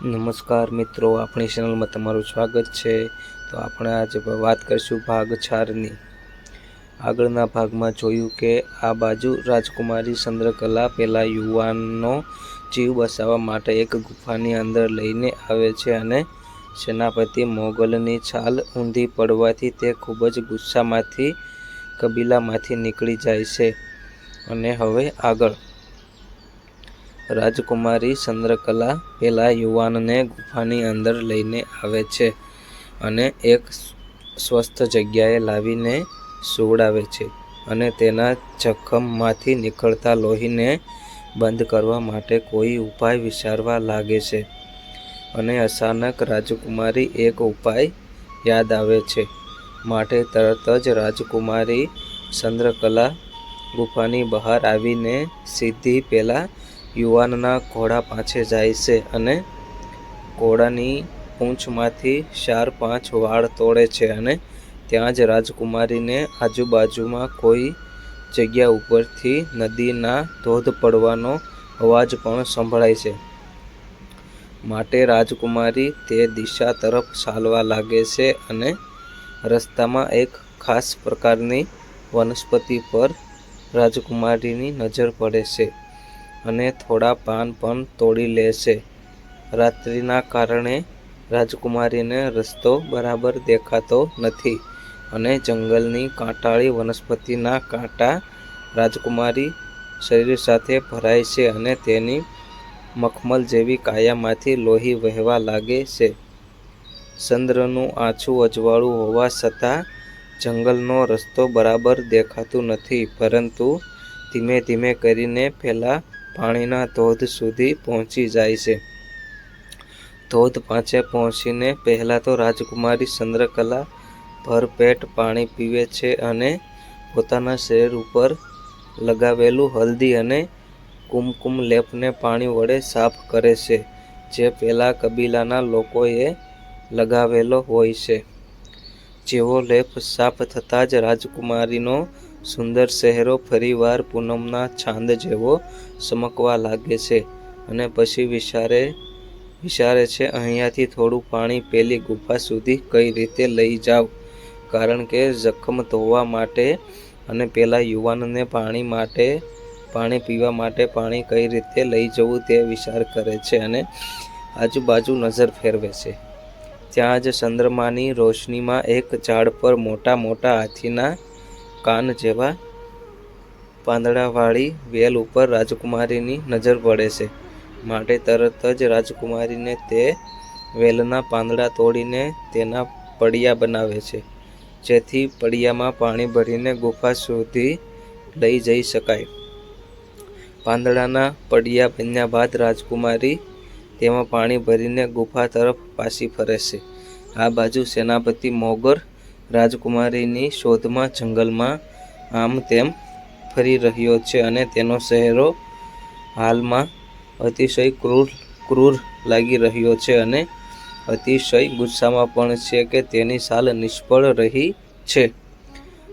નમસ્કાર મિત્રો, આપણી ચેનલમાં તમારું સ્વાગત છે। તો આપણે આજે વાત કરીશું ભાગ 4ની। આગળના ભાગમાં જોયું કે આ બાજુ રાજકુમારી ચંદ્રકલા પેલા યુવાનનો જીવ બચાવવા માટે એક ગુફાની અંદર લઈને આવે છે અને સેનાપતિ મોગલની ચાલ ઊંધી પડવાથી તે ખૂબ જ ગુસ્સામાંથી કબીલામાંથી નીકળી જાય છે। અને હવે આગળ રાજકુમારી ચંદ્રકલા પેલા યુવાનને ગુફાની અંદર લઈને આવે છે અને એક સ્વસ્થ જગ્યાએ લાવીને સુવડાવે છે અને તેના જખમમાંથી નીકળતા લોહીને બંધ કરવા માટે કોઈ ઉપાય વિચારવા લાગે છે। અને અચાનક રાજકુમારી એક ઉપાય યાદ આવે છે, માટે તરત જ રાજકુમારી ચંદ્રકલા ગુફાની બહાર આવીને સીધી પેલા યુવાનના ઘોડા પાસે જાય છે અને ઘોડાની પૂંછમાંથી 4-5 વાળ તોડે છે અને ત્યાં જ રાજકુમારીને આજુબાજુમાં કોઈ જગ્યા ઉપરથી નદીના ધોધ પડવાનો અવાજ પણ સંભળાય છે, માટે રાજકુમારી તે દિશા તરફ ચાલવા લાગે છે અને રસ્તામાં એક ખાસ પ્રકારની વનસ્પતિ પર રાજકુમારીની નજર પડે છે અને થોડા પાન પણ તોડી લે છે। રાત્રિના કારણે રાજકુમારીને રસ્તો બરાબર દેખાતો નથી અને જંગલની કાંટાળી વનસ્પતિના કાંટા રાજકુમારી શરીર સાથે ભરાય છે અને તેની મખમલ જેવી કાયામાંથી લોહી વહેવા લાગે છે। ચંદ્રનું આછું અજવાળું હોવા છતાં જંગલનો રસ્તો બરાબર દેખાતું નથી, પરંતુ ધીમે ધીમે કરીને પેલા પાણીના ધોધ સુધી પહોંચી જાય છે। ધોધ પાસે પહોંચીને પહેલા તો રાજકુમારી ચંદ્રકલા ભરપેટ પાણી પીવે છે અને પોતાના શરીર ઉપર લગાવેલું હલ્દી અને કુમકુમ લેપને પાણી વડે સાફ કરે છે, જે પેલા કબીલાના લોકોએ લગાવેલો હોય છે। જેવો લેપ સાફ થતાં જ રાજકુમારીનો સુંદર ચહેરો ફરીવાર પૂનમના ચાંદ જેવો ચમકવા લાગે છે અને પછી વિચારે છે અહીંયાથી થોડું પાણી પેલી ગુફા સુધી કઈ રીતે લઈ જાવ, કારણ કે જખમ ધોવા માટે અને પેલા યુવાનને પાણી પીવા માટે પાણી કઈ રીતે લઈ જવું તે વિચાર કરે છે અને આજુબાજુ નજર ફેરવે છે। ત્યાં જ ચંદ્રમાની રોશનીમાં એક ઝાડ પર મોટા મોટા હાથીના કાન જેવા પાંદડાવાળી વેલ ઉપર રાજકુમારીની નજર પડે છે, માટે તરત જ રાજકુમારીને તે વેલના પાંદડા તોડીને તેના પડિયા બનાવે છે, જેથી પડિયામાં પાણી ભરીને ગુફા સુધી લઈ જઈ શકાય। પાંદડાના પડિયા બન્યા બાદ રાજકુમારી તેમાં પાણી ભરીને ગુફા તરફ પાછી ફરે છે। આ બાજુ સેનાપતિ મોગર રાજકુમારીની શોધમાં જંગલમાં આમ તેમ ફરી રહ્યો છે અને તેનો ચહેરો હાલમાં અતિશય ક્રૂર લાગી રહ્યો છે અને અતિશય ગુસ્સામાં પણ છે કે તેની ચાલ નિષ્ફળ રહી છે।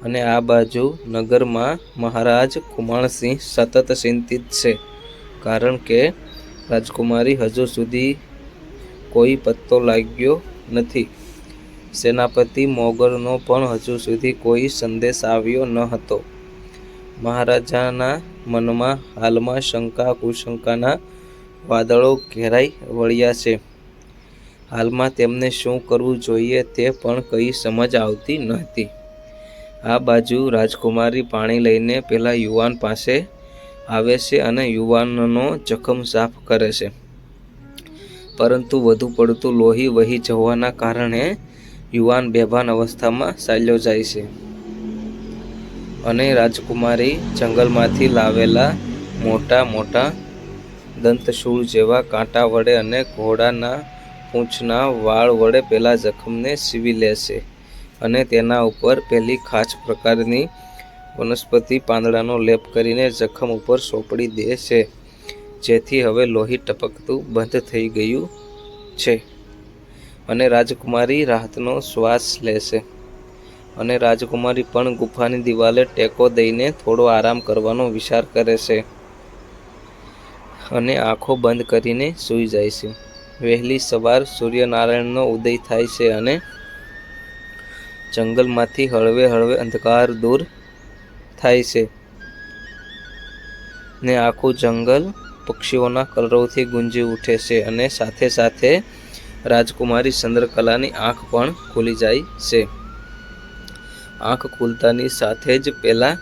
અને આ બાજુ નગરમાં મહારાજ ખુમાણસિંહ સતત ચિંતિત છે, કારણ કે રાજકુમારી હજુ સુધી કોઈ પત્તો લાગ્યો નથી। સેનાપતિ મોગરનો પણ હજુ સુધી કોઈ સંદેશ આવ્યો ન હતો। મહારાજાના મનમાં હાલમાં શંકા કુશંકાના વાદળો ઘેરાઈ વળ્યા છે। હાલમાં તેમને શું કરવું જોઈએ તે પણ કઈ સમજ આવતી નહોતી। આ બાજુ રાજકુમારી પાણી લઈને પેલા યુવાન પાસે આવે છે અને યુવાનનો જખમ સાફ કરે છે, પરંતુ વધુ પડતું લોહી વહી જવાના કારણે યુવાન બેભાન અવસ્થામાં ચાલ્યો જાય છે। અને રાજકુમારી જંગલમાંથી લાવેલા મોટા મોટા દંતશૂળ જેવા કાંટા વડે અને ઘોડાના પૂંછના વાળ વડે પેલા જખમને સીવી લે છે અને તેના ઉપર પેલી ખાસ પ્રકારની વનસ્પતિ પાંદડાનો લેપ કરીને જખમ ઉપર સોંપડી દે છે, જેથી હવે લોહી ટપકતું બંધ થઈ ગયું છે। અને રાજકુમારી રાહતનો શ્વાસ લે છે અને રાજકુમારી પણ ગુફાની દિવાલે ટેકો દઈને થોડો આરામ કરવાનો વિચાર કરે છે અને આંખો બંધ કરીને સૂઈ જાય છે। વહેલી સવાર સૂર્યનારાયણનો ઉદય થાય છે અને જંગલમાંથી હળવે હળવે અંધકાર દૂર થાય છે ને આખું જંગલ પક્ષીઓના કલરવથી ગુંજી ઉઠે છે અને સાથે સાથે રાજકુમારી ચંદ્રકલાની આંખ પણ ખુલી જાય છે. આંખ ખુલતાની સાથે જ પેલા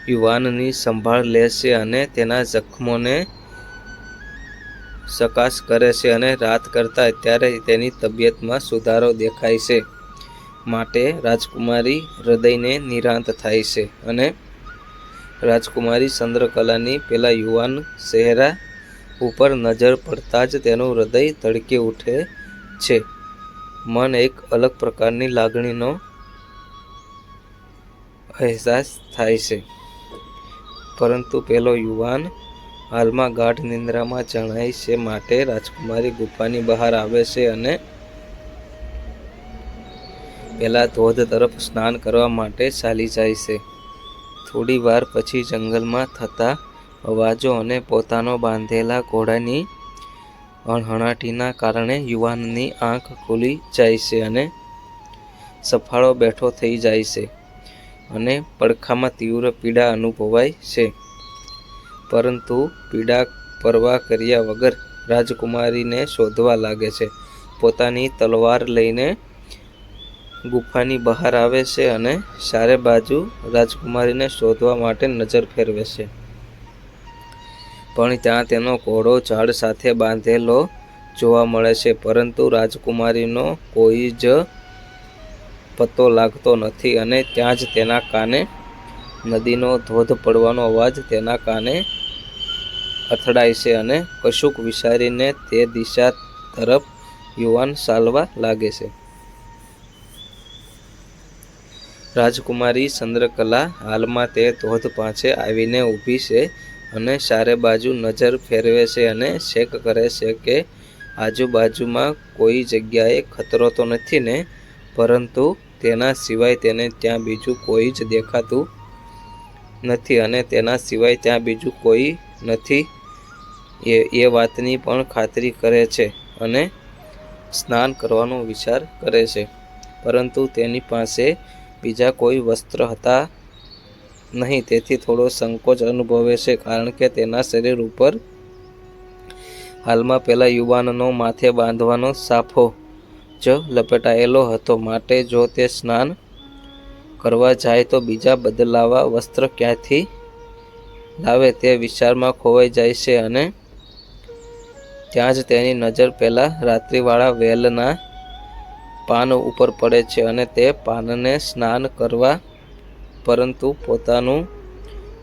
યુવાનની સંભાળ લે છે અને તેના જખમોને ચકાસ કરે છે અને રાત કરતાં અત્યારે તેની તબિયતમાં સુધારો દેખાય છે. માટે રાજકુમારી હૃદયને નિરાંત થાય છે અને રાજકુમારી ચંદ્રકલાની પેલા યુવાન ચહેરા ઉપર નજર પડતા જ તેનું હૃદય ધડકી ઉઠે છે. મન એક અલગ પ્રકારની લાગણીનો અહેસાસ થાય છે. પરંતુ પેલો યુવાન હાલમાં ગાઢ નિંદ્રામાં જણાય છે. માટે રાજકુમારી ગુફાની બહાર આવે છે અને પેલા ધોધ તરફ સ્નાન કરવા માટે ચાલી જાય છે. થોડી વાર પછી જંગલમાં થતા અવાજો અને પોતાનો બાંધેલા ઘોડાની હણહણાટીના કારણે યુવાનની આંખ ખુલી જાય છે અને સફાળો બેઠો થઈ જાય છે અને પડખામાં તીવ્ર પીડા અનુભવાય છે. પરંતુ પીડા પરવા કર્યા વગર રાજકુમારીને શોધવા લાગે છે. પોતાની તલવાર લઈને ગુફાની બહાર આવે છે અને ચારે બાજુ રાજકુમારીને શોધવા માટે નજર ફેરવે છે. પણ ત્યાં તેનો ઘોડો ઝાડ સાથે બાંધેલો જોવા મળે છે. પરંતુ રાજકુમારીનો કોઈ જ પત્તો લાગતો નથી અને ત્યાં જ તેના કાને નદીનો ધોધ પડવાનો અવાજ તેના કાને અથડાય છે અને કશુંક વિચારીને તે દિશા તરફ યુવાન ચાલવા લાગે છે. રાજકુમારી ચંદ્રકલા હાલમાં તે ધોધ પાસે આવીને ઊભી છે અને ચારે બાજુ નજર ફેરવે છે અને ચેક કરે છે કે આજુબાજુમાં કોઈ જગ્યાએ ખતરો તો નથી ને. પરંતુ તેના સિવાય તેને ત્યાં બીજું કોઈ જ દેખાતું નથી અને તેના સિવાય ત્યાં બીજું કોઈ નથી એ વાતની પણ ખાતરી કરે છે અને સ્નાન કરવાનો વિચાર કરે છે. પરંતુ તેની પાસે બીજા કોઈ વસ્ત્ર હતા નહીં, તેથી થોડો સંકોચ અનુભવે છે કારણ કે તેના શરીર ઉપર હાલમાં પેલા યુવાનનો માથે બાંધવાનો સાફો જ લપેટાયેલો હતો. માટે જો તે સ્નાન કરવા જાય તો બીજા બદલાવા વસ્ત્ર ક્યાંથી લાવે તે વિચારમાં ખોવાઈ જાય છે અને ત્યાં જ તેની નજર પેલા રાત્રિવાળા વેલના પાન ઉપર પડે છે અને તે પાનને સ્નાન કરવા પરંતુ પોતાનું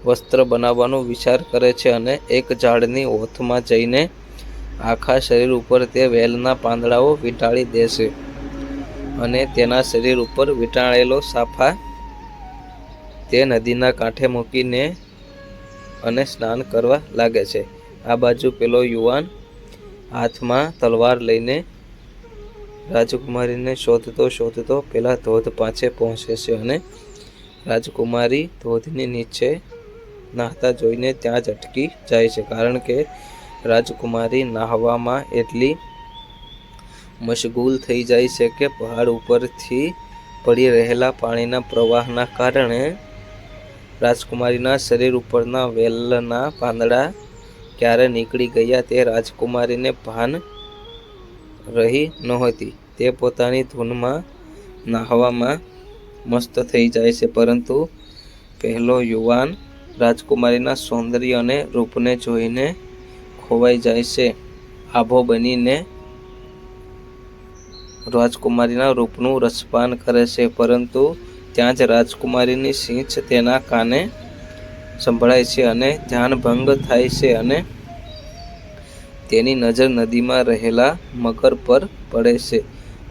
વસ્ત્ર બનાવવાનો વિચાર કરે છે અને એક ઝાડની ઓથમાં જઈને આખા શરીર ઉપર તે વેલના પાંદડાઓ વીંટાળી દે છે અને તેના શરીર ઉપર વીંટાળેલો સાફા તે નદીના કાંઠે મૂકીને અને સ્નાન કરવા લાગે છે. આ બાજુ પેલો યુવાન હાથમાં તલવાર લઈને રાજકુમારીને શોધતો શોધતો પેલા ધોધ પાસે પહોંચે છે અને રાજકુમારી ધોધની નીચે નાહતા જોઈને ત્યાં જ અટકી જાય છે. કારણ કે રાજકુમારી નાહવામાં એટલી મશગુલ થઈ જાય છે કે પહાડ ઉપરથી પડી રહેલા પાણીના પ્રવાહના કારણે રાજકુમારીના શરીર ઉપરના વેલના પાંદડા ક્યારે નીકળી ગયા તે રાજકુમારીને ભાન રહી નહોતી. તે પોતાની ધૂનમાં નાહવામાં મસ્ત થઈ જાય છે. પરંતુ પહેલો યુવાન રાજકુમારીના સૌંદર્ય અને રૂપને જોઈને ખોવાઈ જાય છે. આભો બનીને રાજકુમારીના રૂપનું રસપાન કરે છે. પરંતુ ત્યાં જ રાજકુમારીની છીંચ તેના કાને સંભળાય છે અને ધ્યાનભંગ થાય છે અને તેની નજર નદીમાં રહેલા મગર પર પડે છે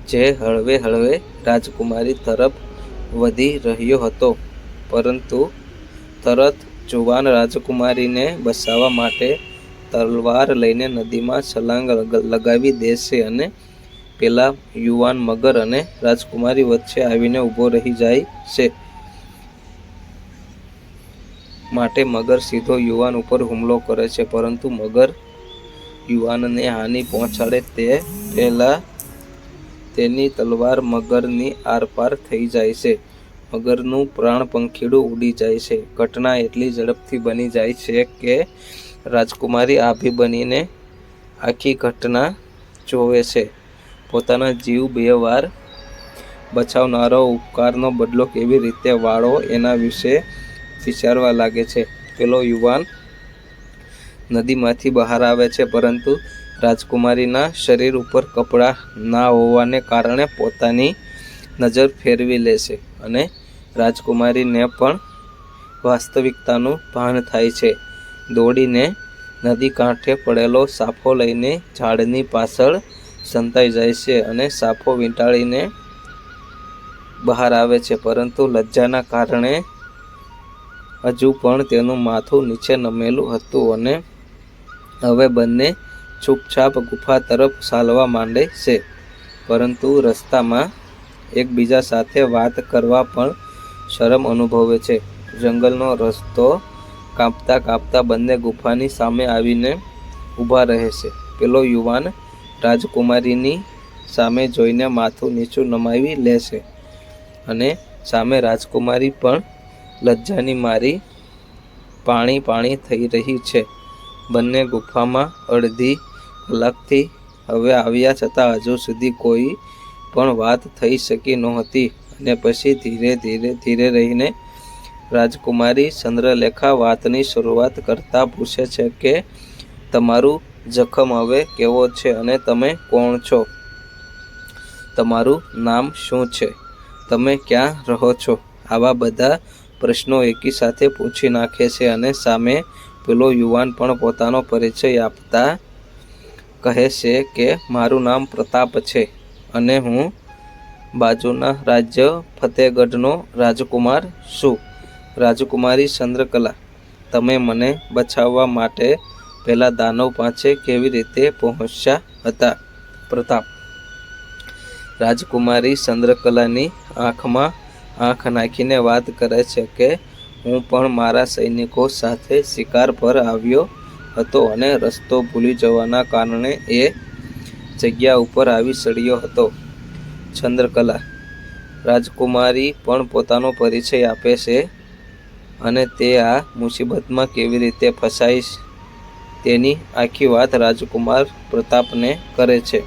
જે હળવે હળવે રાજકુમારી તરફ વધી રહ્યો હતો. પરંતુ તરત જુવાન રાજકુમારીને બચાવવા માટે તલવાર લઈને નદીમાં છલાંગ લગાવી દે છે અને પેલા યુવાન મગર અને રાજકુમારી વચ્ચે આવીને ઊભો રહી જાય છે. માટે મગર સીધો યુવાન ઉપર હુમલો કરે છે. પરંતુ મગર યુવાનને હાનિ પહોંચાડે તે પહેલા તેની તલવાર મગરની આરપાર થઈ જાય છે. મગરનું પ્રાણપંખીડું ઉડી જાય છે. ઘટના એટલી ઝડપથી બની જાય છે કે રાજકુમારી આભી બનીને આખી ઘટના જોવે છે. પોતાના જીવ 2 વાર બચાવનારો ઉપકારનો બદલો કેવી રીતે વાળવો એના વિશે વિચારવા લાગે છે. પેલો યુવાન નદીમાંથી બહાર આવે છે, પરંતુ રાજકુમારીના શરીર ઉપર કપડાં ના હોવાને કારણે પોતાની નજર ફેરવી લે છે અને રાજકુમારીને પણ વાસ્તવિકતાનું ભાન થાય છે. દોડીને નદી કાંઠે પડેલો સાફો લઈને ઝાડની પાછળ સંતાઈ જાય છે અને સાફો વીંટાળીને બહાર આવે છે, પરંતુ લજ્જાના કારણે હજુ પણ તેનું માથું નીચે નમેલું હતું અને હવે બંને ચૂપચાપ ગુફા તરફ ચાલવા માંડે છે. પરંતુ રસ્તામાં એકબીજા સાથે વાત કરવા પણ શરમ અનુભવે છે. જંગલનો રસ્તો કાપતા કાપતા બંને ગુફાની સામે આવીને ઊભા રહે છે. પેલો યુવાન રાજકુમારીની સામે જોઈને માથું નીચું નમાવી લે છે અને સામે રાજકુમારી પણ લજ્જાની મારી પાણી પાણી થઈ રહી છે. બંને ગુફામાં અડધી કલાકથી હવે આવ્યા છતાં હજુ સુધી કોઈ પણ વાત થઈ શકી નહોતી અને પછી ધીરે રહીને રાજકુમારી ચંદ્રલેખા વાતની શરૂઆત કરતા પૂછે છે કે તમારું જખમ હવે કેવો છે અને તમે કોણ છો? તમારું નામ શું છે? તમે ક્યાં રહો છો? આવા બધા પ્રશ્નો એકી સાથે પૂછી નાખે છે અને સામે પેલો યુવાન પણ પોતાનો પરિચય આપતા કહે છે કે મારું નામ પ્રતાપ છે અને હું બાજુના રાજ્ય ફતેહગઢનો રાજકુમાર છું. રાજકુમારી ચંદ્રકલા, તમે મને બચાવવા માટે પેલા દાનવ પાસે કેવી રીતે પહોંચ્યા હતા? પ્રતાપ. રાજકુમારી ચંદ્રકલાની આંખમાં આંખ નાખીને વાત કરે છે કે હું પણ મારા સૈનિકો સાથે શિકાર પર આવ્યો હતો અને રસ્તો ભૂલી જવાના કારણે એ જગ્યા ઉપર આવી ચડ્યો હતો. ચંદ્રકલા. રાજકુમારી પણ પોતાનો પરિચય આપે છે અને તે આ મુસીબતમાં કેવી રીતે ફસાઈ તેની આખી વાત રાજકુમાર પ્રતાપને કરે છે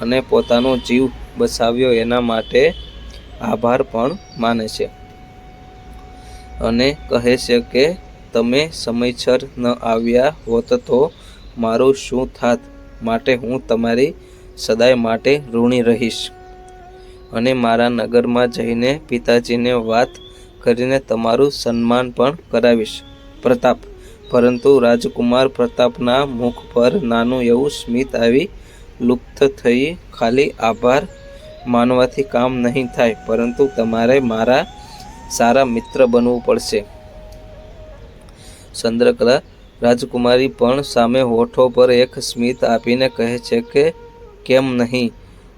અને પોતાનો જીવ બચાવ્યો એના માટે આભાર પણ માને છે અને કહે છે કે તમે સમયસર ન આવ્યા હોત તો મારું શું થાત, માટે હું તમારી સદાય માટે ઋણી રહીશ અને મારા નગરમાં જઈને પિતાજીને વાત કરીને તમારું સન્માન પણ કરાવીશ. પ્રતાપ. પરંતુ રાજકુમાર પ્રતાપના મુખ પર નાનું એવું સ્મિત આવી લુપ્ત થઈ. ખાલી આભાર માનવાથી કામ નહીં થાય, પરંતુ તમારે મારા સારા મિત્ર બનવું પડશે. ચંદ્રકલા. રાજકુમારી પણ સામે હોઠો પર એક સ્મિત આપીને કહે છે કે કેમ નહીં,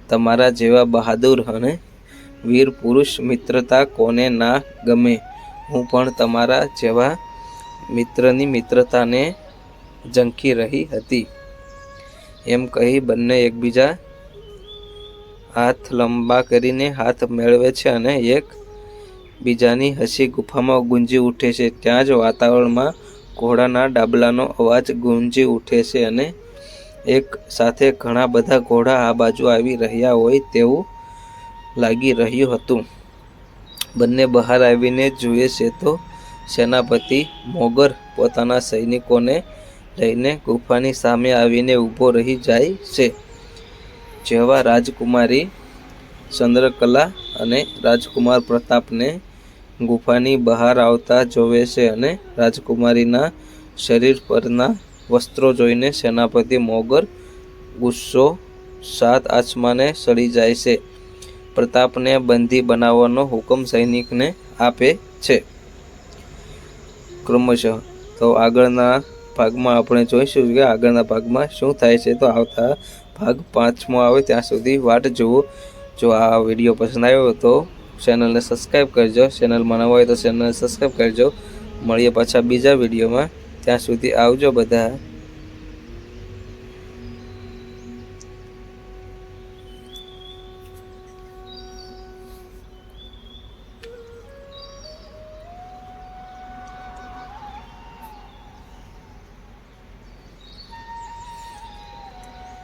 તમારા જેવા બહાદુર અને વીર પુરુષ મિત્રતા કોને ના ગમે. હું પણ તમારા જેવા મિત્રની મિત્રતાને ઝંખી રહી હતી. એમ કહી બંને એકબીજા હાથ લાંબા કરીને હાથ મેળવે છે અને એક બીજાની હસી ગુફામાં ગુંજી ઉઠે છે. ત્યાં જ વાતાવરણમાં ઘોડાના ડાબલાનો અવાજ ગુંજી ઉઠે છે અને એક સાથે ઘણા બધા ઘોડા આ બાજુ આવી રહ્યા હોય તેવું લાગી રહ્યું હતું. બંને બહાર આવીને જુએ છે તો સેનાપતિ મોગર પોતાના સૈનિકોને લઈને ગુફાની સામે આવીને ઊભો રહી જાય છે. જેવા રાજકુમારી ચંદ્રકલા અને રાજકુમાર પ્રતાપને ગુફાની બહાર આવતા જોવે છે અને રાજકુમારીના શરીર પરના વસ્ત્રો જોઈને સેનાપતિ મોગર ગુસ્સો સાત આસમાને ચડી જાય છે. પ્રતાપને બંદી બનાવવાનો હુકમ સૈનિકને આપે છે. ક્રમશઃ. તો આગળના ભાગમાં આપણે જોઈશું કે આગળના ભાગમાં શું થાય છે. તો આવતા ભાગ 5મો આવે ત્યાં સુધી વાટ જુઓ. જો આ વિડીયો પસંદ આવ્યો તો ચેનલને સબસ્ક્રાઈબ કરજો. ચેનલમાં નવા હોય તો ચેનલને સબસ્ક્રાઈબ કરજો. મળીએ પાછા બીજા વિડીયોમાં. ત્યાં સુધી આવજો બધા.